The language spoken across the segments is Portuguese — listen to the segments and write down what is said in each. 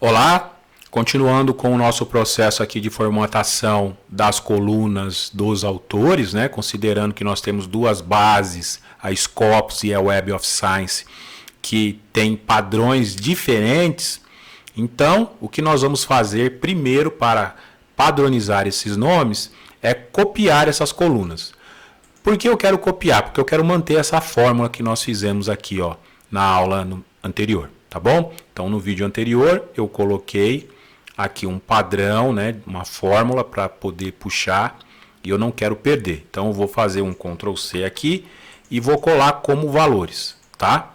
Olá, continuando com o nosso processo aqui de formatação das colunas dos autores, né? Considerando que nós temos duas bases, a Scopus e a Web of Science, que têm padrões diferentes. Então, o que nós vamos fazer primeiro para padronizar esses nomes é copiar essas colunas. Por que eu quero copiar? Porque eu quero manter essa fórmula que nós fizemos aqui, ó, na aula anterior, tá bom? Então, no vídeo anterior, eu coloquei aqui um padrão, né, uma fórmula para poder puxar e eu não quero perder. Então, eu vou fazer um Ctrl C aqui e vou colar como valores, tá?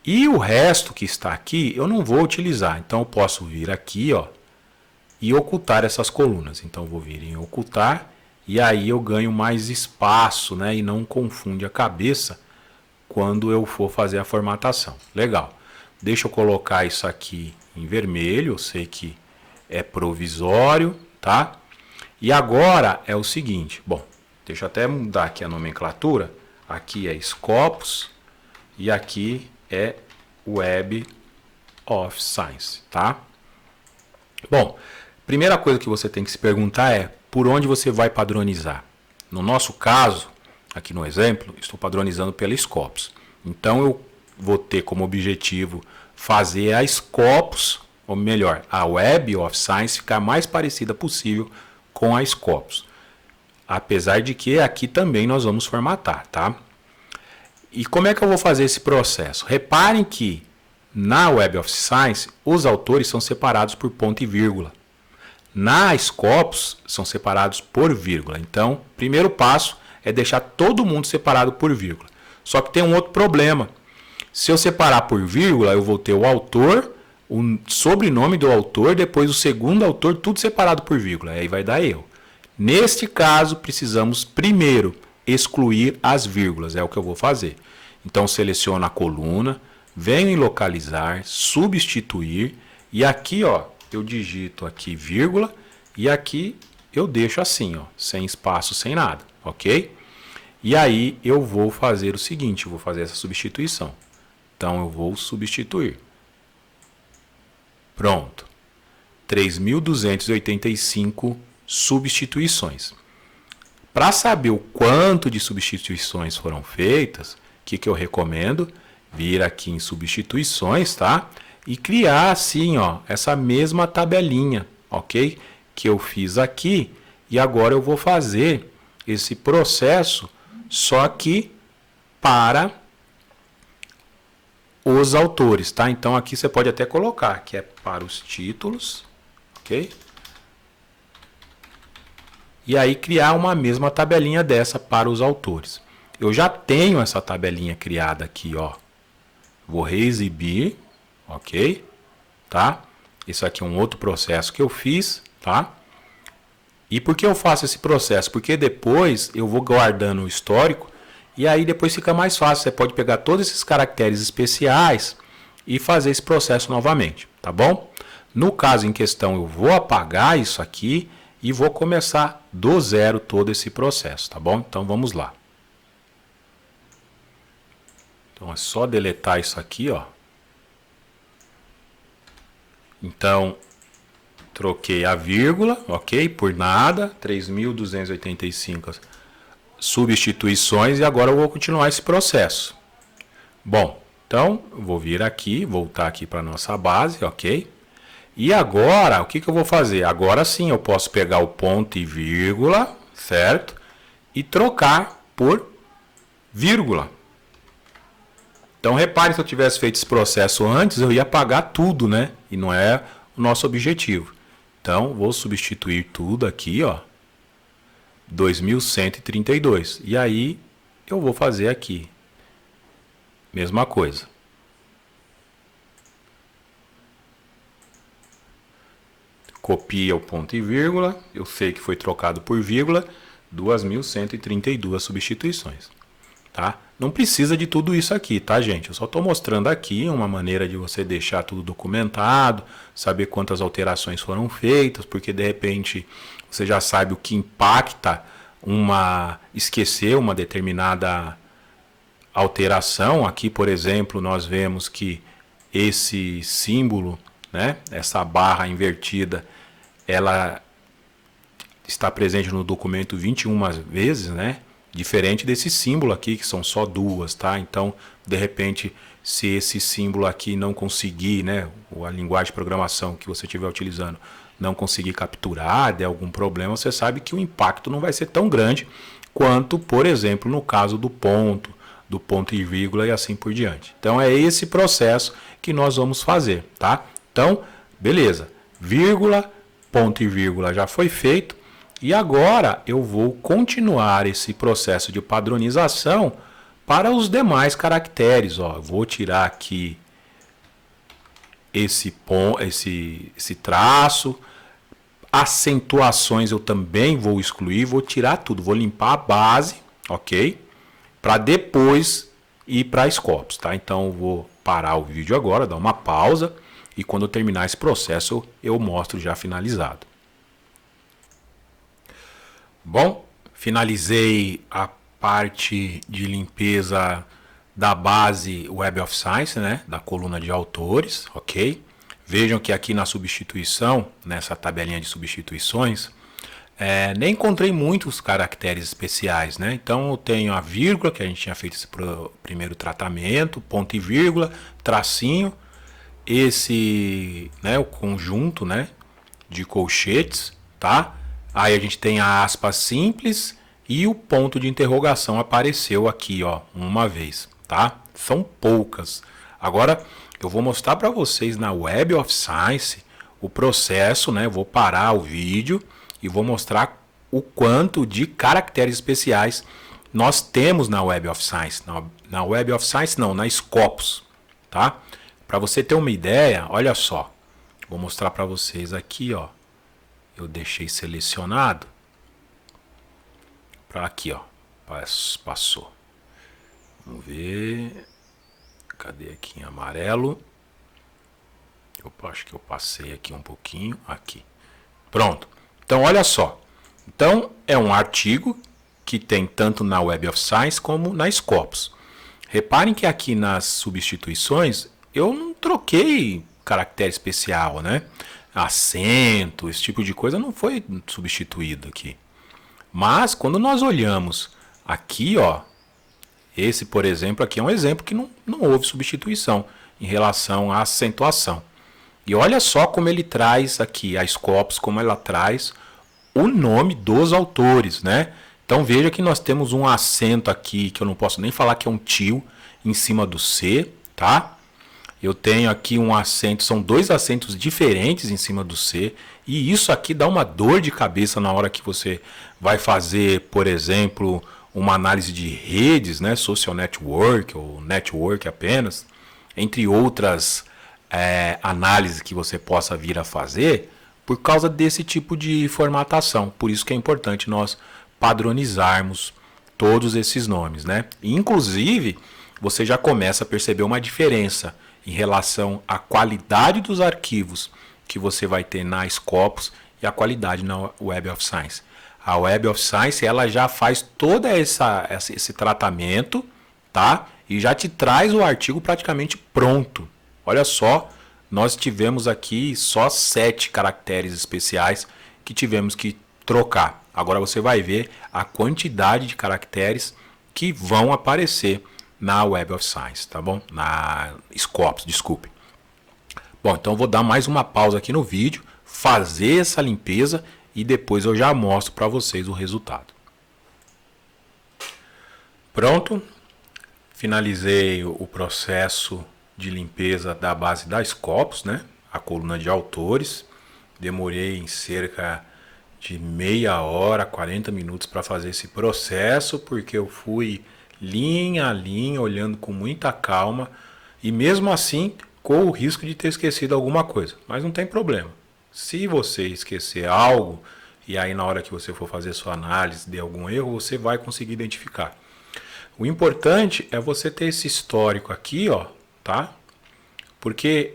E o resto que está aqui, eu não vou utilizar. Então, eu posso vir aqui, ó, e ocultar essas colunas. Então, eu vou vir em ocultar. E aí eu ganho mais espaço, né? E não confunde a cabeça quando eu for fazer a formatação. Legal. Deixa eu colocar isso aqui em vermelho. Eu sei que é provisório, tá? E agora é o seguinte. Bom, deixa eu até mudar aqui a nomenclatura. Aqui é Scopus e aqui é Web of Science, tá? Bom, primeira coisa que você tem que se perguntar é por onde você vai padronizar. No nosso caso, aqui no exemplo, estou padronizando pela Scopus. Então, eu vou ter como objetivo fazer a Scopus, ou melhor, a Web of Science ficar mais parecida possível com a Scopus. Apesar de que aqui também nós vamos formatar, tá? E como é que eu vou fazer esse processo? Reparem que na Web of Science, os autores são separados por ponto e vírgula. Na Scopus, são separados por vírgula. Então, o primeiro passo é deixar todo mundo separado por vírgula. Só que tem um outro problema. Se eu separar por vírgula, eu vou ter o autor, o sobrenome do autor, depois o segundo autor, tudo separado por vírgula. Aí vai dar erro. Neste caso, precisamos primeiro excluir as vírgulas. É o que eu vou fazer. Então, seleciono a coluna, venho em localizar, substituir, e aqui, ó, eu digito aqui vírgula e aqui eu deixo assim, ó, sem espaço, sem nada, ok? E aí eu vou fazer o seguinte, eu vou fazer essa substituição. Então eu vou substituir. Pronto. 3.285 substituições. Para saber o quanto de substituições foram feitas, o que eu recomendo? Vir aqui em substituições, tá? E criar assim, ó, essa mesma tabelinha, ok? Que eu fiz aqui. E agora eu vou fazer esse processo só que para os autores, tá? Então aqui você pode até colocar que é para os títulos, ok? E aí criar uma mesma tabelinha dessa para os autores. Eu já tenho essa tabelinha criada aqui, ó. Vou reexibir. Ok? Tá? Isso aqui é um outro processo que eu fiz, tá? E por que eu faço esse processo? Porque depois eu vou guardando o histórico e aí depois fica mais fácil. Você pode pegar todos esses caracteres especiais e fazer esse processo novamente, tá bom? No caso em questão, eu vou apagar isso aqui e vou começar do zero todo esse processo, tá bom? Então vamos lá. Então é só deletar isso aqui, ó. Então, troquei a vírgula, ok? Por nada, 3.285 substituições e agora eu vou continuar esse processo. Bom, então, eu vou vir aqui, voltar aqui para a nossa base, ok? E agora, o que eu vou fazer? Agora sim, eu posso pegar o ponto e vírgula, certo? E trocar por vírgula. Então, repare, se eu tivesse feito esse processo antes, eu ia apagar tudo, né? E não é o nosso objetivo. Então, vou substituir tudo aqui, ó. 2132. E aí, eu vou fazer aqui. Mesma coisa. Copia o ponto e vírgula. Eu sei que foi trocado por vírgula. 2132 substituições. Tá? Não precisa de tudo isso aqui, tá, gente? Eu só estou mostrando aqui uma maneira de você deixar tudo documentado, saber quantas alterações foram feitas, porque de repente você já sabe o que impacta esquecer uma determinada alteração. Aqui, por exemplo, nós vemos que esse símbolo né? Essa barra invertida, ela está presente no documento 21 vezes, né? Diferente desse símbolo aqui, que são só duas, tá? Então, de repente, se esse símbolo aqui não conseguir, né? A linguagem de programação que você estiver utilizando não conseguir capturar, der algum problema, você sabe que o impacto não vai ser tão grande quanto, por exemplo, no caso do ponto e vírgula e assim por diante. Então, é esse processo que nós vamos fazer, tá? Então, beleza. Vírgula, ponto e vírgula já foi feito. E agora eu vou continuar esse processo de padronização para os demais caracteres. Ó, eu vou tirar aqui esse traço. Acentuações eu também vou excluir. Vou tirar tudo. Vou limpar a base, ok? Para depois ir para Scopus, tá? Então eu vou parar o vídeo agora, dar uma pausa. E quando eu terminar esse processo eu mostro já finalizado. Bom, finalizei a parte de limpeza da base Web of Science, né, da coluna de autores, ok? Vejam que aqui na substituição, nessa tabelinha de substituições, nem encontrei muitos caracteres especiais, né? Então eu tenho a vírgula, que a gente tinha feito esse primeiro tratamento, ponto e vírgula, tracinho, esse, né, o conjunto, né, de colchetes, tá? Aí a gente tem a aspa simples e o ponto de interrogação apareceu aqui, ó, uma vez, tá? São poucas. Agora eu vou mostrar para vocês na Web of Science o processo, né? Eu vou parar o vídeo e vou mostrar o quanto de caracteres especiais nós temos na Web of Science. Na Web of Science não, na Scopus, tá? Para você ter uma ideia, olha só. Vou mostrar para vocês aqui, ó. Eu deixei selecionado para aqui, ó. Passou. Vamos ver. Cadê aqui em amarelo? Eu acho que eu passei aqui um pouquinho. Aqui. Pronto. Então, olha só. Então, é um artigo que tem tanto na Web of Science como na Scopus. Reparem que aqui nas substituições eu não troquei caractere especial, né? Acento, esse tipo de coisa não foi substituído aqui. Mas quando nós olhamos aqui, ó, esse, por exemplo, aqui é um exemplo que não houve substituição em relação à acentuação. E olha só como ele traz aqui, a Scopus, como ela traz o nome dos autores, né? Então veja que nós temos um acento aqui, que eu não posso nem falar que é um tio, em cima do C, tá? Eu tenho aqui um acento, são dois acentos diferentes em cima do C, e isso aqui dá uma dor de cabeça na hora que você vai fazer, por exemplo, uma análise de redes, né, social network ou network apenas, entre outras análises que você possa vir a fazer, por causa desse tipo de formatação. Por isso que é importante nós padronizarmos todos esses nomes, né? Inclusive, você já começa a perceber uma diferença em relação à qualidade dos arquivos que você vai ter na Scopus e a qualidade na Web of Science. A Web of Science ela já faz todo esse tratamento, tá? E já te traz o artigo praticamente pronto. Olha só, nós tivemos aqui só 7 caracteres especiais que tivemos que trocar. Agora você vai ver a quantidade de caracteres que vão aparecer na Web of Science, tá bom? Na Scopus, desculpe. Bom, então eu vou dar mais uma pausa aqui no vídeo, fazer essa limpeza e depois eu já mostro para vocês o resultado. Pronto, finalizei o processo de limpeza da base da Scopus, né? A coluna de autores. Demorei em cerca de meia hora, 40 minutos para fazer esse processo, porque eu fui linha a linha, olhando com muita calma, e mesmo assim com o risco de ter esquecido alguma coisa, mas não tem problema. Se você esquecer algo, e aí na hora que você for fazer sua análise de algum erro, você vai conseguir identificar. O importante é você ter esse histórico aqui, ó, tá? Porque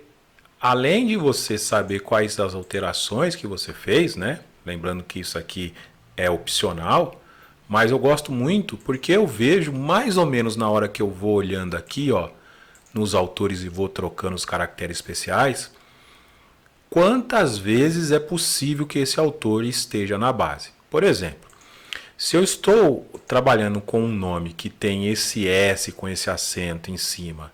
além de você saber quais as alterações que você fez, né? Lembrando que isso aqui é opcional, mas eu gosto muito porque eu vejo mais ou menos na hora que eu vou olhando aqui, ó, nos autores e vou trocando os caracteres especiais, quantas vezes é possível que esse autor esteja na base. Por exemplo, se eu estou trabalhando com um nome que tem esse S com esse acento em cima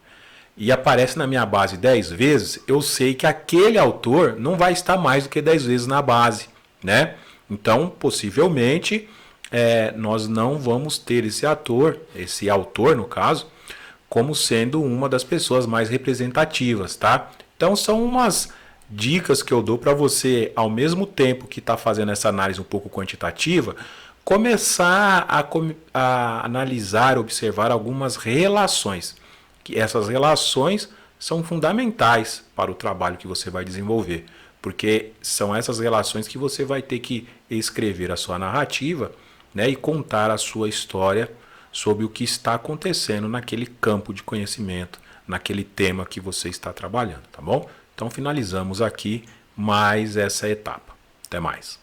e aparece na minha base 10 vezes, eu sei que aquele autor não vai estar mais do que 10 vezes na base, né? Então, possivelmente, nós não vamos ter esse autor no caso, como sendo uma das pessoas mais representativas, tá? Então, são umas dicas que eu dou para você, ao mesmo tempo que está fazendo essa análise um pouco quantitativa, começar a analisar, observar algumas relações. Que essas relações são fundamentais para o trabalho que você vai desenvolver, porque são essas relações que você vai ter que escrever a sua narrativa, né, e contar a sua história sobre o que está acontecendo naquele campo de conhecimento, naquele tema que você está trabalhando, tá bom? Então finalizamos aqui mais essa etapa. Até mais.